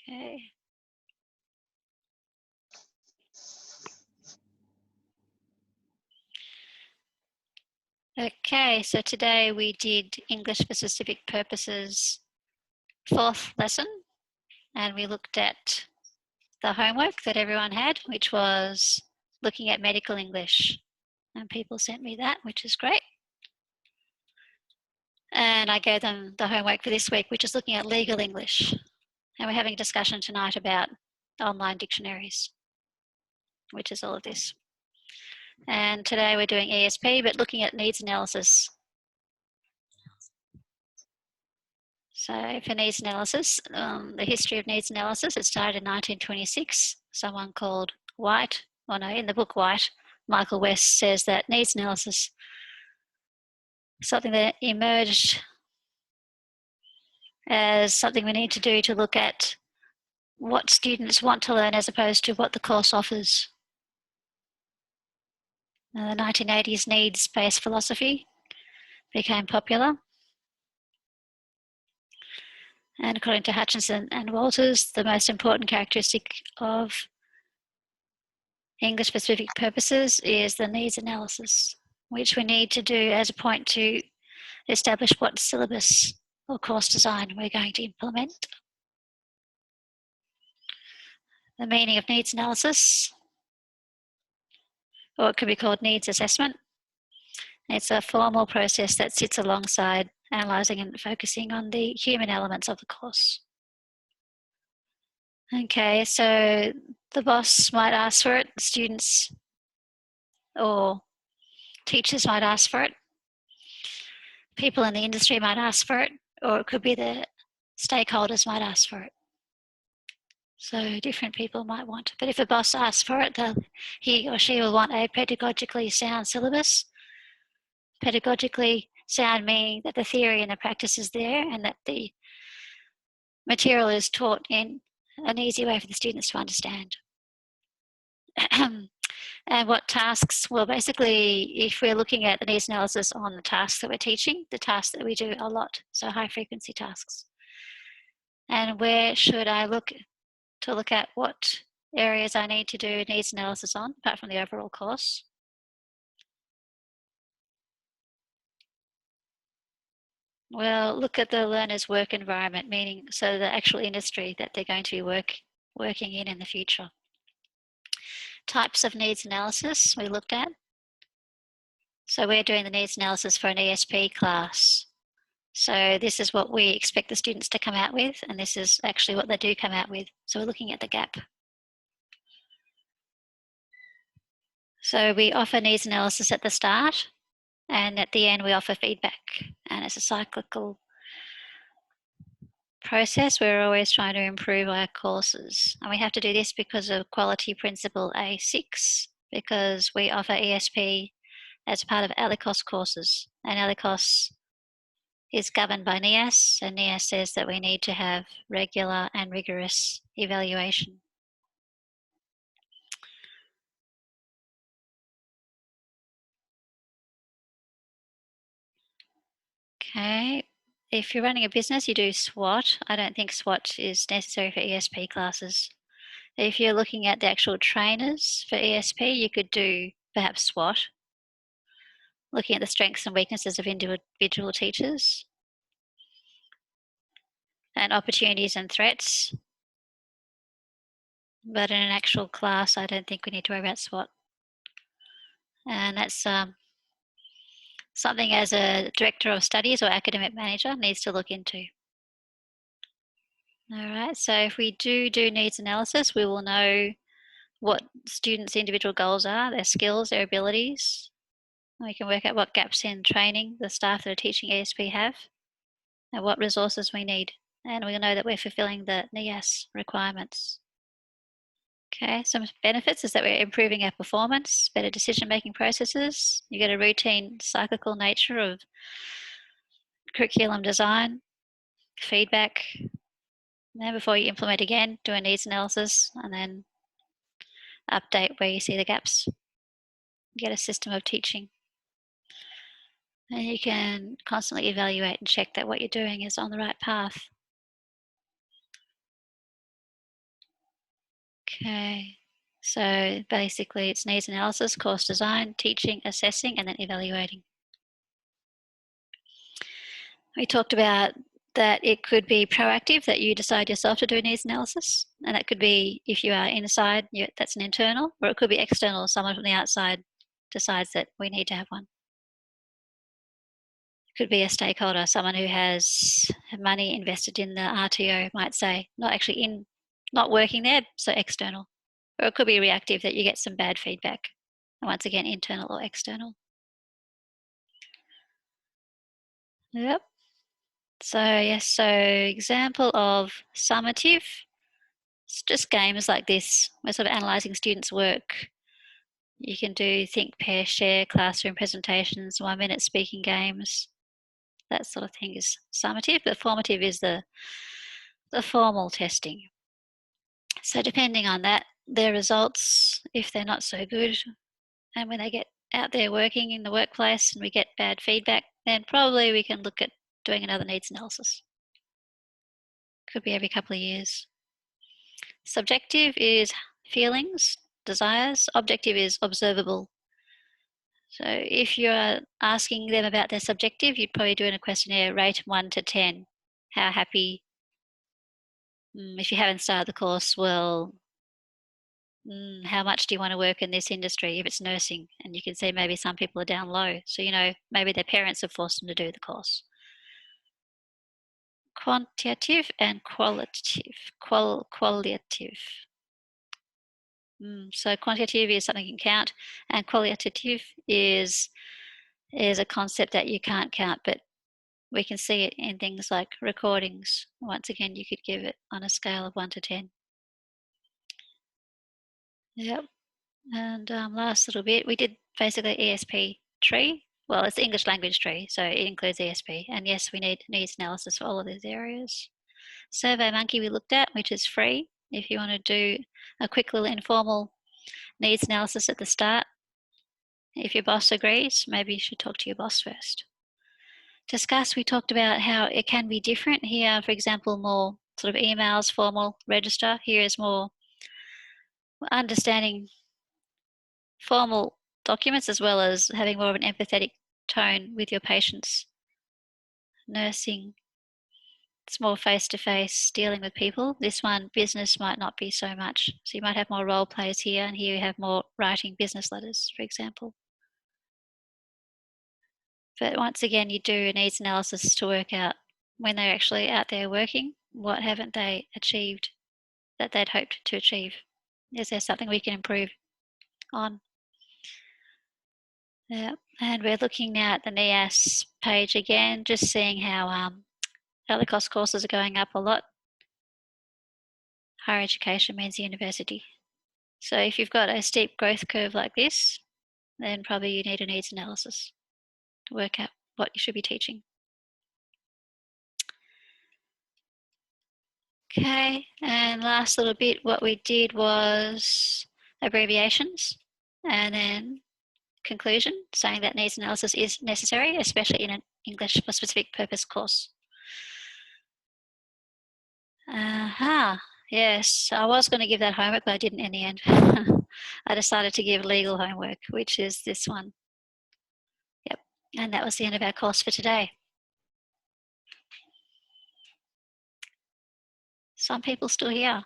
Okay. Okay, so today we did English for Specific Purposes, 4th lesson, and we looked at the homework that everyone had, which was looking at medical English. And people sent me that, which is great. And I gave them the homework for this week, which is looking at legal English. And we're having a discussion tonight about online dictionaries, which is all of this. And today we're doing ESP, but looking at needs analysis. So for needs analysis, the history of needs analysis, it started in 1926. Someone called White, in the book White, Michael West says that needs analysis, something that emerged as something we need to do to look at what students want to learn as opposed to what the course offers. The 1980s needs-based philosophy became popular. And according to Hutchinson and Walters, the most important characteristic of English for specific purposes is the needs analysis, which we need to do as a point to establish what syllabus or course design we're going to implement. The meaning of needs analysis, or it could be called needs assessment. It's a formal process that sits alongside analysing and focusing on the human elements of the course. Okay, so the boss might ask for it, students or teachers might ask for it, people in the industry might ask for it, or it could be the stakeholders might ask for it. So different people might want it. But if a boss asks for it, he or she will want a pedagogically sound syllabus. Pedagogically sound meaning that the theory and the practice is there and that the material is taught in an easy way for the students to understand. And what tasks? Well, basically, if we're looking at the needs analysis on the tasks that we're teaching, the tasks that we do a lot, so high frequency tasks. And where should I look at what areas I need to do needs analysis on, apart from the overall course? Well, look at the learner's work environment, meaning so the actual industry that they're going to be working in the future. Types of needs analysis we looked at. So we're doing the needs analysis for an ESP class. So this is what we expect the students to come out with, and this is actually what they do come out with. So we're looking at the gap. So we offer needs analysis at the start, and at the end we offer feedback, and it's a cyclical process. We're always trying to improve our courses, and we have to do this because of quality principle A6, because we offer ESP as part of ALICOS courses, and ALICOS is governed by NIAS, and NIAS says that we need to have regular and rigorous evaluation. Okay, if you're running a business, you do SWOT. I don't think SWOT is necessary for ESP classes. If you're looking at the actual trainers for ESP, you could do perhaps SWOT, looking at the strengths and weaknesses of individual teachers, and opportunities and threats. But in an actual class, I don't think we need to worry about SWOT. And that's something as a director of studies or academic manager needs to look into. All right, so if we do needs analysis, we will know what students' individual goals are, their skills, their abilities. We can work out what gaps in training the staff that are teaching ESP have and what resources we need. And we'll know that we're fulfilling the NIAS requirements. Okay, some benefits is that we're improving our performance, better decision-making processes. You get a routine cyclical nature of curriculum design, feedback, and then before you implement again, do a needs analysis and then update where you see the gaps. Get a system of teaching. And you can constantly evaluate and check that what you're doing is on the right path. Okay. So basically it's needs analysis, course design, teaching, assessing, and then evaluating. We talked about that it could be proactive, that you decide yourself to do needs analysis. And that could be, if you are inside, that's an internal, or it could be external, someone from the outside decides that we need to have one. It could be a stakeholder, someone who has money invested in the RTO might say, not working there, so external. Or it could be reactive, that you get some bad feedback. And once again, internal or external. Yep. So yes, so example of summative, it's just games like this. We're sort of analysing students' work. You can do think, pair, share, classroom presentations, 1 minute speaking games. That sort of thing is summative, but formative is the formal testing. So depending on that, their results, if they're not so good, and when they get out there working in the workplace and we get bad feedback, then probably we can look at doing another needs analysis. Could be every couple of years. Subjective is feelings, desires. Objective is observable. So if you're asking them about their subjective, you'd probably do in a questionnaire, rate 1 to 10. How happy? If you haven't started the course, well, how much do you want to work in this industry if it's nursing? And you can see maybe some people are down low. So, maybe their parents have forced them to do the course. Quantitative and qualitative. Qualitative. So quantitative is something you can count, and qualitative is a concept that you can't count, but we can see it in things like recordings. Once again, you could give it on a scale of 1 to 10. Yep. And last little bit, we did basically ESP tree. Well, it's the English language tree, so it includes ESP. And yes, we need needs analysis for all of these areas. SurveyMonkey we looked at, which is free. If you want to do a quick little informal needs analysis at the start, if your boss agrees, maybe you should talk to your boss first. Discuss, we talked about how it can be different. Here, for example, more sort of emails, formal register. Here is more understanding formal documents as well as having more of an empathetic tone with your patients. Nursing, it's more face-to-face dealing with people. This one, business, might not be so much. So you might have more role plays here, and here you have more writing business letters, for example. But once again, you do a needs analysis to work out when they're actually out there working, what haven't they achieved that they'd hoped to achieve? Is there something we can improve on? Yeah, and we're looking now at the NEAS page again, just seeing how early cost courses are going up a lot. Higher education means university. So if you've got a steep growth curve like this, then probably you need a needs analysis to work out what you should be teaching. Okay, and last little bit, what we did was abbreviations and then conclusion, saying that needs analysis is necessary, especially in an English for specific purpose course. Yes, I was going to give that homework, but I didn't in the end. I decided to give legal homework, which is this one. Yep, and that was the end of our course for today. Some people still here.